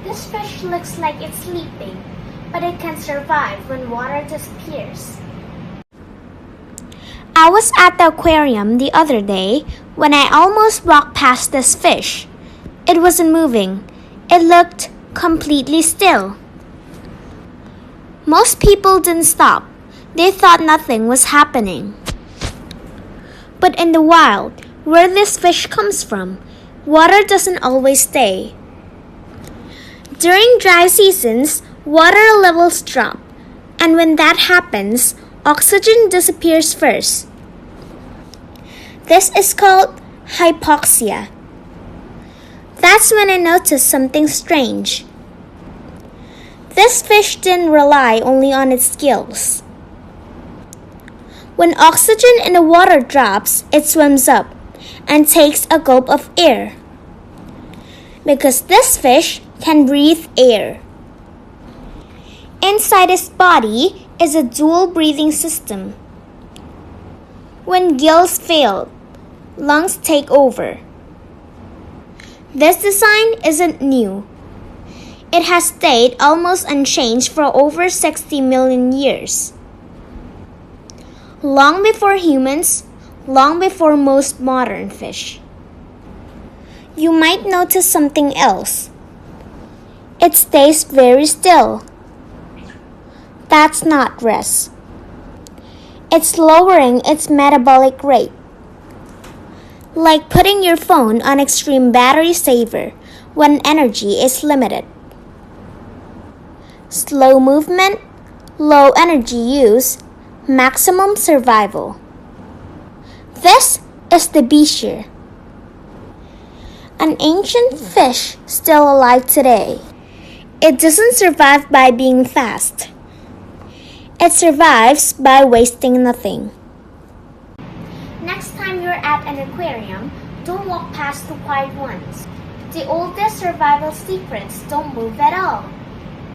This fish looks like it's sleeping, but it can survive when water disappears. I was at the aquarium the other day when I almost walked past this fish. It wasn't moving. It looked completely still. Most people didn't stop. They thought nothing was happening. But in the wild, where this fish comes from, water doesn't always stay. During dry seasons, water levels drop, and when that happens, oxygen disappears first. This is called hypoxia. That's when I noticed something strange. This fish didn't rely only on its gills. When oxygen in the water drops, it swims up and takes a gulp of air. Because this fish can breathe air. Inside its body is a dual breathing system. When gills fail, lungs take over. This design isn't new. It has stayed almost unchanged for over 60 million years. Long before humans, long before most modern fish. You might notice something else. It stays very still. That's not rest. It's lowering its metabolic rate. Like putting your phone on extreme battery saver when energy is limited. Slow movement, low energy use, maximum survival. This is the Bichir, an ancient fish still alive today. It doesn't survive by being fast. It survives by wasting nothing. Next time you're at an aquarium, don't walk past the quiet ones. The oldest survival secrets don't move at all.